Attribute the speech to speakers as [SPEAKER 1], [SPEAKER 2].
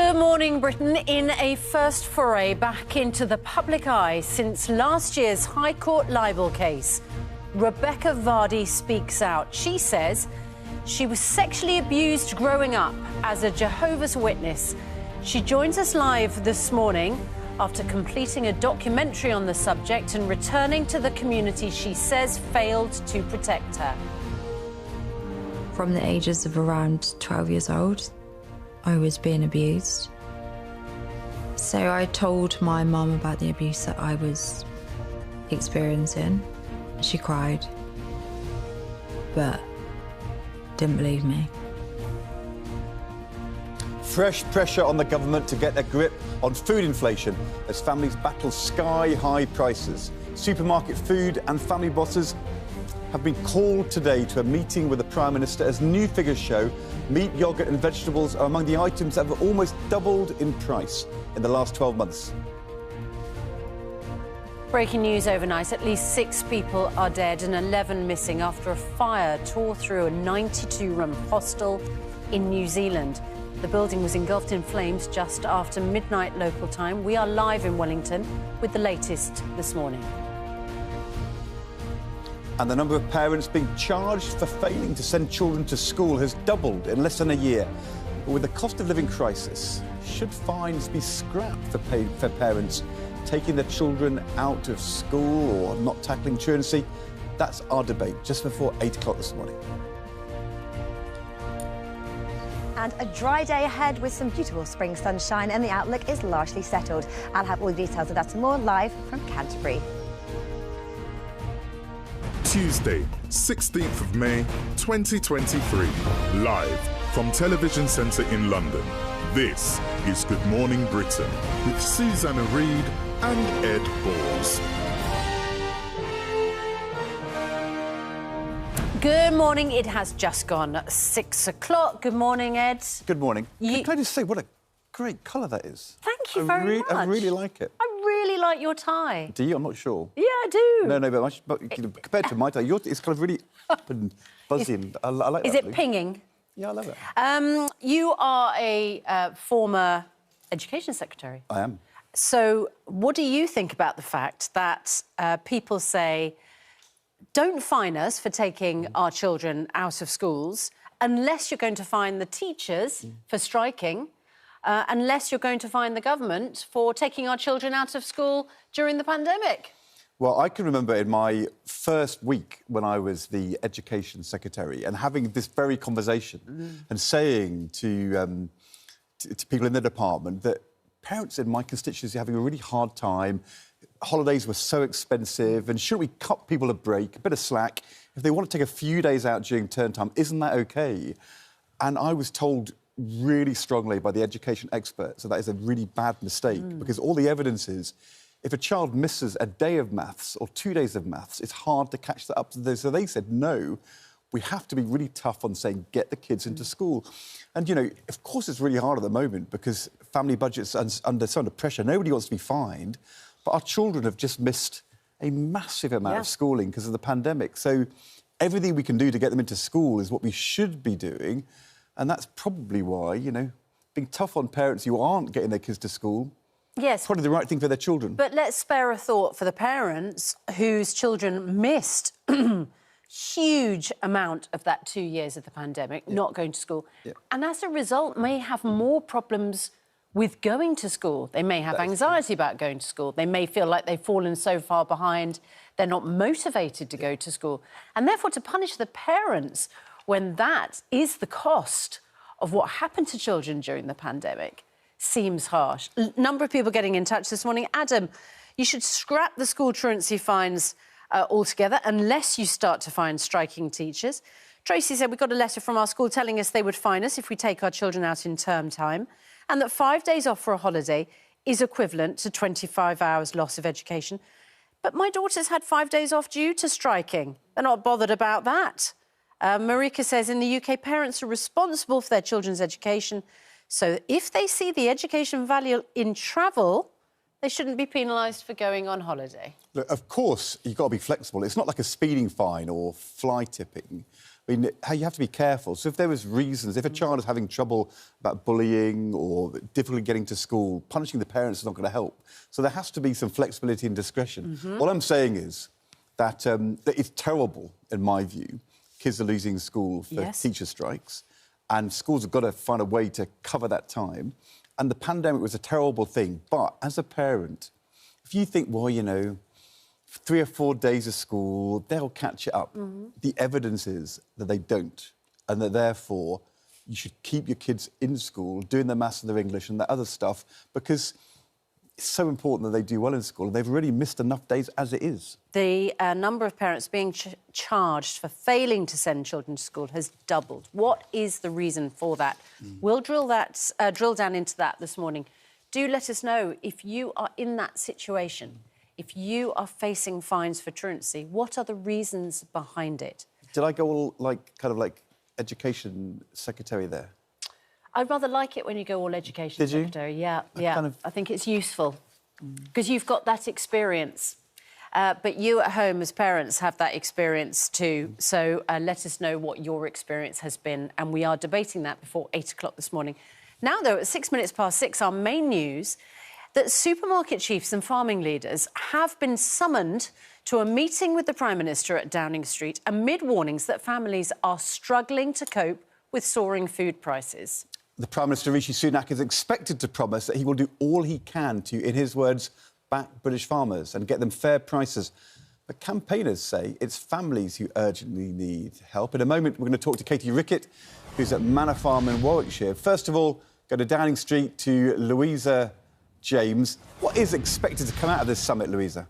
[SPEAKER 1] Good morning, Britain. In a first foray back into the public eye since last year's High Court libel case, Rebecca Vardy speaks out. She says she was sexually abused growing up as a Jehovah's Witness. She joins us live this morning after completing a documentary on the subject and returning to the community she says failed to protect her.
[SPEAKER 2] From the ages of around 12 years old, I was being abused. So I told my mum about the abuse that I was experiencing. She cried, but didn't believe me.
[SPEAKER 3] Fresh pressure on the government to get a grip on food inflation as families battle sky-high prices. Supermarket food and family bosses have been called today to a meeting with the Prime Minister as new figures show meat, yoghurt and vegetables are among the items that have almost doubled in price in the last 12 months.
[SPEAKER 1] Breaking news overnight, at least 6 people are dead and 11 missing after a fire tore through a 92-room hostel in New Zealand. The building was engulfed in flames just after midnight local time. We are live in Wellington with the latest this morning.
[SPEAKER 3] And the number of parents being charged for failing to send children to school has doubled in less than a year. But with the cost of living crisis, should fines be scrapped for parents taking their children out of school or not tackling truancy? That's our debate just before 8 o'clock this morning.
[SPEAKER 4] And a dry day ahead with some beautiful spring sunshine, and the outlook is largely settled. I'll have all the details of that and more live from Canterbury.
[SPEAKER 5] Tuesday, 16th of May, 2023. Live from Television Centre in London. This is Good Morning Britain with Susanna, Reid and Ed Balls.
[SPEAKER 1] Good morning. It has just gone 6 o'clock. Good morning, Ed.
[SPEAKER 3] Good morning. Can I just say what a great colour that is?
[SPEAKER 1] Thank you very much.
[SPEAKER 3] I really like it.
[SPEAKER 1] I really like your tie.
[SPEAKER 3] Do you? I'm not sure.
[SPEAKER 1] Yeah, I do.
[SPEAKER 3] No, but compared to my tie, it's kind of really up and buzzy. And I like that.
[SPEAKER 1] Is it pinging?
[SPEAKER 3] Yeah, I love it.
[SPEAKER 1] You are a former Education Secretary.
[SPEAKER 3] I am.
[SPEAKER 1] So what do you think about the fact that people say, don't fine us for taking our children out of schools unless you're going to fine the teachers for striking, unless you're going to fine the government for taking our children out of school during the pandemic?
[SPEAKER 3] Well, I can remember in my first week when I was the Education Secretary and having this very conversation and saying to people in the department that parents in my constituency are having a really hard time. Holidays were so expensive, and shouldn't we cut people a break, a bit of slack? If they want to take a few days out during term time, isn't that OK? And I was told really strongly by the education experts that is a really bad mistake because all the evidence is if a child misses a day of maths or 2 days of maths, it's hard to catch that up. So they said, no, we have to be really tough on saying get the kids into school. And, you know, of course it's really hard at the moment because family budgets are under pressure. Nobody wants to be fined. But our children have just missed a massive amount of schooling because of the pandemic. So everything we can do to get them into school is what we should be doing. And that's probably why, you know, being tough on parents who aren't getting their kids to school, probably the right thing for their children.
[SPEAKER 1] But let's spare a thought for the parents whose children missed huge amount of that 2 years of the pandemic, not going to school. And as a result, may have more problems with going to school. They may have anxiety about going to school. They may feel like they've fallen so far behind, they're not motivated to go to school. And therefore, to punish the parents when that is the cost of what happened to children during the pandemic seems harsh. Number of people getting in touch this morning. Adam, you should scrap the school truancy fines altogether unless you start to fine striking teachers. Tracy said, we got a letter from our school telling us they would fine us if we take our children out in term time, and that 5 days off for a holiday is equivalent to 25 hours loss of education. But my daughter's had 5 days off due to striking. They're not bothered about that. Marika says, in the UK, parents are responsible for their children's education. So if they see the education value in travel, They shouldn't be penalised for going on holiday.
[SPEAKER 3] Look, of course, you've got to be flexible. It's not like a speeding fine or fly tipping. I mean, you have to be careful. So if there was reasons, if a child is having trouble about bullying or difficulty getting to school, punishing the parents is not going to help. So there has to be some flexibility and discretion. All I'm saying is that it's terrible, in my view. Kids are losing school for teacher strikes, and schools have got to find a way to cover that time. And the pandemic was a terrible thing. But as a parent, if you think, well, you know, 3 or 4 days of school, they'll catch it up. The evidence is that they don't, and that therefore you should keep your kids in school, doing their maths and their English and that other stuff, because it's so important that they do well in school, and they've already missed enough days as it is.
[SPEAKER 1] The number of parents being charged for failing to send children to school has doubled. What is the reason for that? We'll drill down into that this morning. Do let us know if you are in that situation. If you are facing fines for truancy, what are the reasons behind it?
[SPEAKER 3] Did I go all, kind of education secretary there?
[SPEAKER 1] I'd rather like it when you go all education secretary. Yeah, yeah. I think it's useful because you've got that experience. But you at home as parents have that experience too. So let us know what your experience has been. And we are debating that before 8 o'clock this morning. Now, though, at 6:06, our main news that supermarket chiefs and farming leaders have been summoned to a meeting with the Prime Minister at Downing Street amid warnings that families are struggling to cope with soaring food prices.
[SPEAKER 3] The Prime Minister, Rishi Sunak, is expected to promise that he will do all he can to, in his words, back British farmers and get them fair prices. But campaigners say it's families who urgently need help. In a moment, we're going to talk to Katie Rickett, who's at Manor Farm in Warwickshire. First of all, go to Downing Street to Louisa James. What is expected to come out of this summit, Louisa?